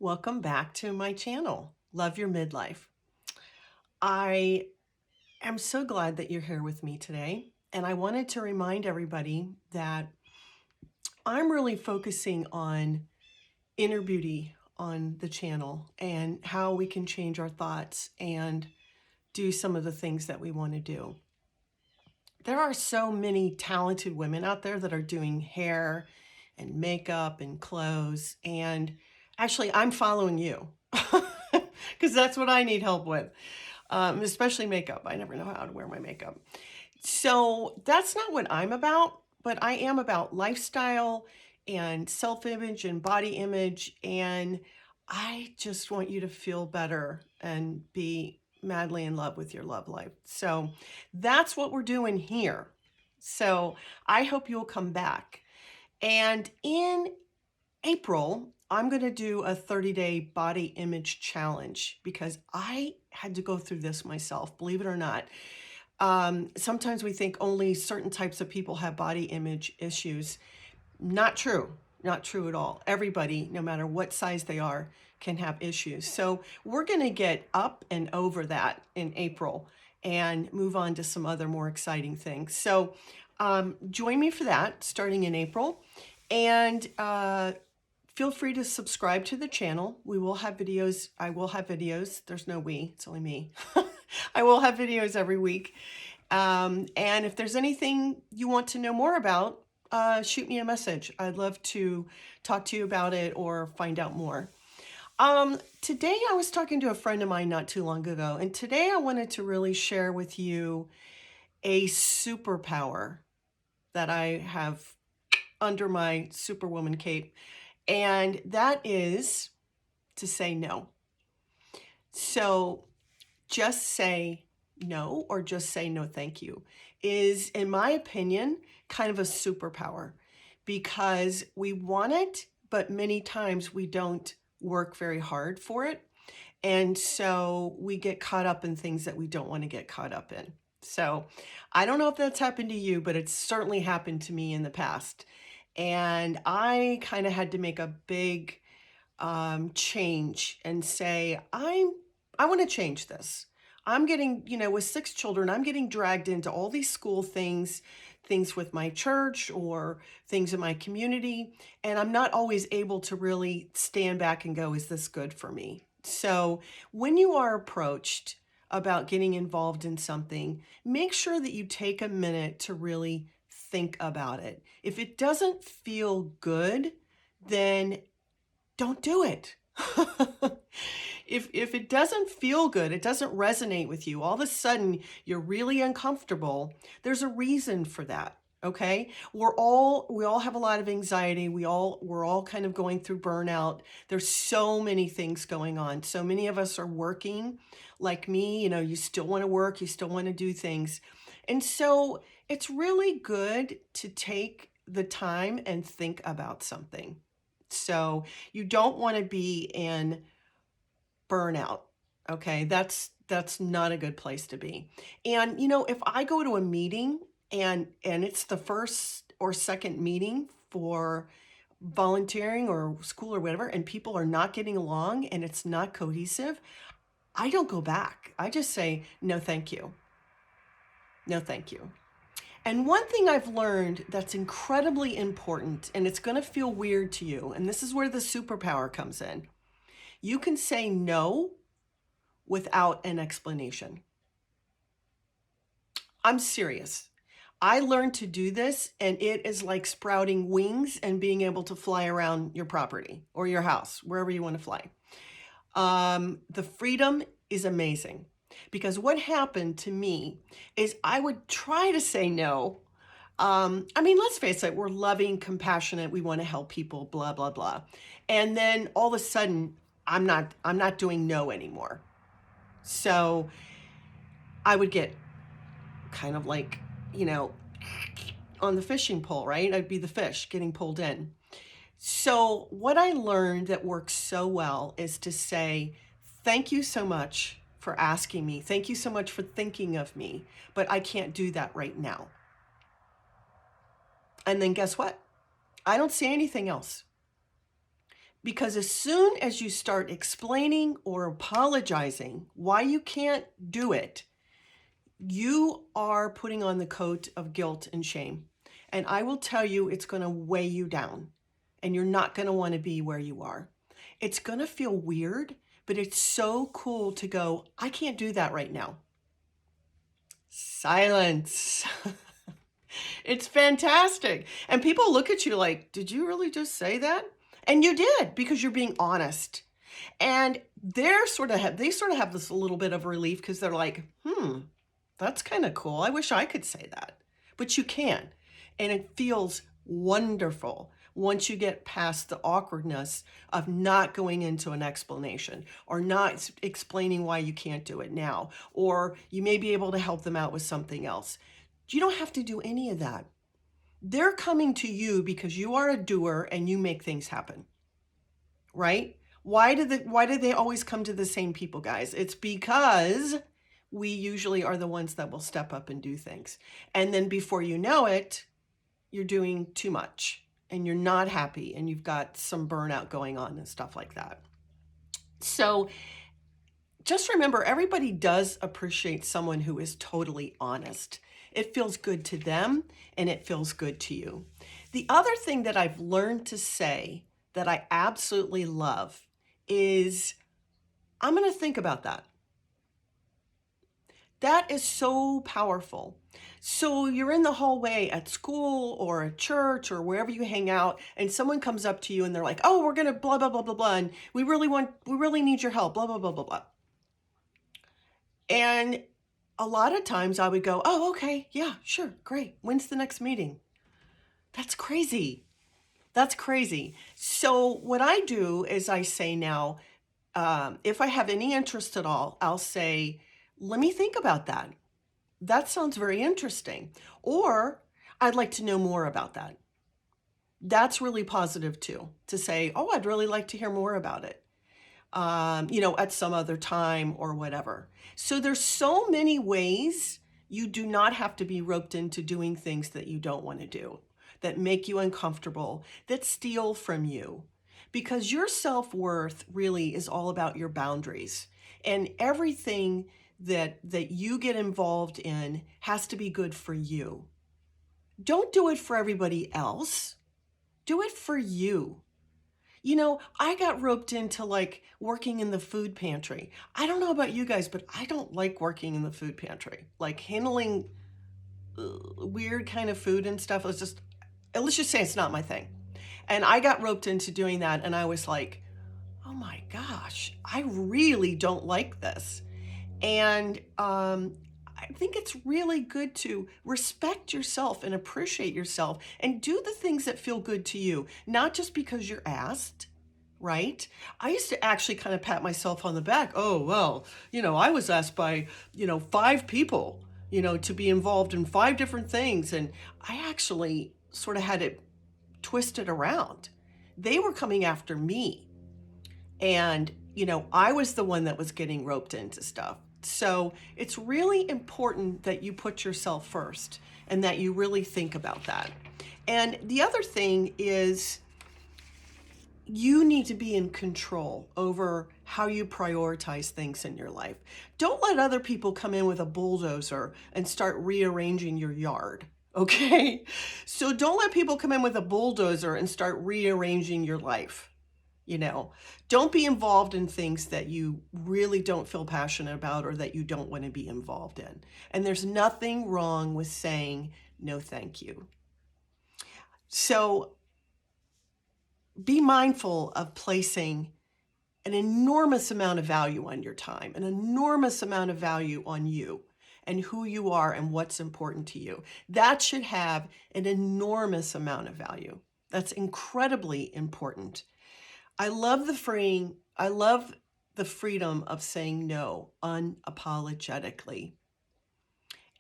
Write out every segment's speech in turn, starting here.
Welcome back to my channel, Love Your Midlife. I am so glad that you're here with me today. And I wanted to remind everybody that I'm really focusing on inner beauty on the channel and how we can change our thoughts and do some of the things that we want to do. There are so many talented women out there that are doing hair and makeup and clothes. And actually, I'm following you because that's what I need help with, especially makeup. I never know how to wear my makeup. So that's not what I'm about, but I am about lifestyle and self-image and body image. And I just want you to feel better and be madly in love with your love life. So that's what we're doing here. So I hope you'll come back. And in April, I'm going to do a 30-day body image challenge because I had to go through this myself, believe it or not. Sometimes we think only certain types of people have body image issues. Not true. Not true at all. Everybody, no matter what size they are, can have issues. So we're going to get up and over that in April and move on to some other more exciting things. So join me for that starting in April. And feel free to subscribe to the channel. We will have videos. I will have videos. There's no we, it's only me. I will have videos every week. And if there's anything you want to know more about, shoot me a message. I'd love to talk to you about it or find out more. Today I was talking to a friend of mine not too long ago, and today I wanted to really share with you a superpower that I have under my superwoman cape, and that is to say no. So just say no, or just say no thank you, is, in my opinion, kind of a superpower because we want it, but many times we don't work very hard for it. And so we get caught up in things that we don't want to get caught up in. So I don't know if that's happened to you, but it's certainly happened to me in the past. And I kind of had to make a big change and say, I want to change this. I'm getting, with 6 children, I'm getting dragged into all these school things, things with my church or things in my community. And I'm not always able to really stand back and go, is this good for me? So when you are approached about getting involved in something, make sure that you take a minute to really think about it. If it doesn't feel good, then don't do it. If it doesn't feel good, it doesn't resonate with you, all of a sudden you're really uncomfortable, there's a reason for that. Okay? We all have a lot of anxiety. We're all kind of going through burnout. There's so many things going on. So many of us are working like me, you still want to work, you still want to do things. And so it's really good to take the time and think about something. So you don't want to be in burnout. Okay, that's not a good place to be. And if I go to a meeting and it's the first or second meeting for volunteering or school or whatever, and people are not getting along and it's not cohesive, I don't go back. I just say, no, thank you. No, thank you. And one thing I've learned that's incredibly important, and it's going to feel weird to you, and this is where the superpower comes in. You can say no without an explanation. I'm serious. I learned to do this, and it is like sprouting wings and being able to fly around your property or your house, wherever you want to fly. The freedom is amazing. Because what happened to me is I would try to say no. Let's face it, we're loving, compassionate, we want to help people, blah, blah, blah. And then all of a sudden, I'm not doing no anymore. So I would get kind of like, on the fishing pole, right? I'd be the fish getting pulled in. So what I learned that works so well is to say, thank you so much for asking me. Thank you so much for thinking of me, but I can't do that right now. And then guess what? I don't say anything else Because as soon as you start explaining or apologizing why you can't do it, you are putting on the coat of guilt and shame. And I will tell you, it's going to weigh you down and you're not going to want to be where you are. It's going to feel weird, but it's so cool to go, I can't do that right now. Silence. It's fantastic. And people look at you like, did you really just say that? And you did, because you're being honest. And they sort of have this little bit of relief because they're like, that's kind of cool. I wish I could say that. But you can. And it feels wonderful once you get past the awkwardness of not going into an explanation or not explaining why you can't do it now, or you may be able to help them out with something else. You don't have to do any of that. They're coming to you because you are a doer and you make things happen, right? Why do they always come to the same people, guys? It's because we usually are the ones that will step up and do things. And then before you know it, you're doing too much and you're not happy and you've got some burnout going on and stuff like that. So just remember, everybody does appreciate someone who is totally honest. It feels good to them and it feels good to you. The other thing that I've learned to say that I absolutely love is, I'm going to think about that. That is so powerful. So you're in the hallway at school or at church or wherever you hang out, and someone comes up to you and they're like, oh, we're going to blah, blah, blah, blah, blah. And we really need your help, blah, blah, blah, blah, blah. And a lot of times I would go, oh, okay, yeah, sure, great. When's the next meeting? That's crazy. That's crazy. So what I do is I say now, if I have any interest at all, I'll say, let me think about that. That sounds very interesting. Or I'd like to know more about that. That's really positive too, to say, oh, I'd really like to hear more about it, at some other time or whatever. So there's so many ways. You do not have to be roped into doing things that you don't want to do, that make you uncomfortable, that steal from you. Because your self-worth really is all about your boundaries. And everything that you get involved in has to be good for you. Don't do it for everybody else. Do it for you. I got roped into like working in the food pantry. I don't know about you guys, but I don't like working in the food pantry. Like handling weird kind of food and stuff was just, let's just say it's not my thing. And I got roped into doing that and I was like, oh my gosh, I really don't like this. And I think it's really good to respect yourself and appreciate yourself and do the things that feel good to you, not just because you're asked, right? I used to actually kind of pat myself on the back. Oh, well, I was asked by, 5 people, to be involved in 5 different things. And I actually sort of had it twisted around. They were coming after me. And, I was the one that was getting roped into stuff. So it's really important that you put yourself first and that you really think about that. And the other thing is, you need to be in control over how you prioritize things in your life. Don't let other people come in with a bulldozer and start rearranging your yard. Okay? So don't let people come in with a bulldozer and start rearranging your life. Don't be involved in things that you really don't feel passionate about or that you don't want to be involved in. And there's nothing wrong with saying no, thank you. So be mindful of placing an enormous amount of value on your time, an enormous amount of value on you and who you are and what's important to you. That should have an enormous amount of value. That's incredibly important. I love the freedom of saying no unapologetically.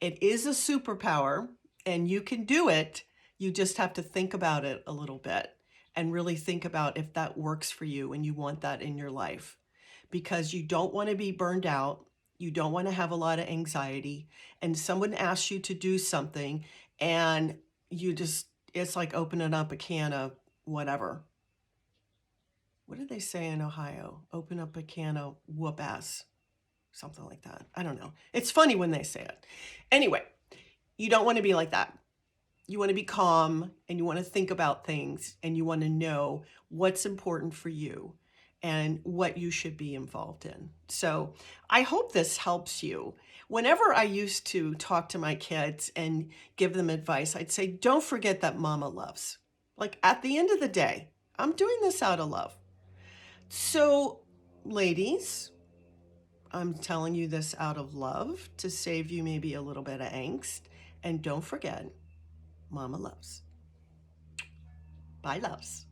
It is a superpower and you can do it. You just have to think about it a little bit and really think about if that works for you and you want that in your life, because you don't want to be burned out. You don't want to have a lot of anxiety and someone asks you to do something and it's like opening up a can of whatever. what did they say in Ohio? Open up a can of whoop ass, something like that. I don't know. It's funny when they say it. Anyway, you don't want to be like that. You want to be calm and you want to think about things and you want to know what's important for you and what you should be involved in. So I hope this helps you. Whenever I used to talk to my kids and give them advice, I'd say, don't forget that mama loves. Like at the end of the day, I'm doing this out of love. So, ladies, I'm telling you this out of love to save you maybe a little bit of angst. And don't forget, mama loves. Bye, loves.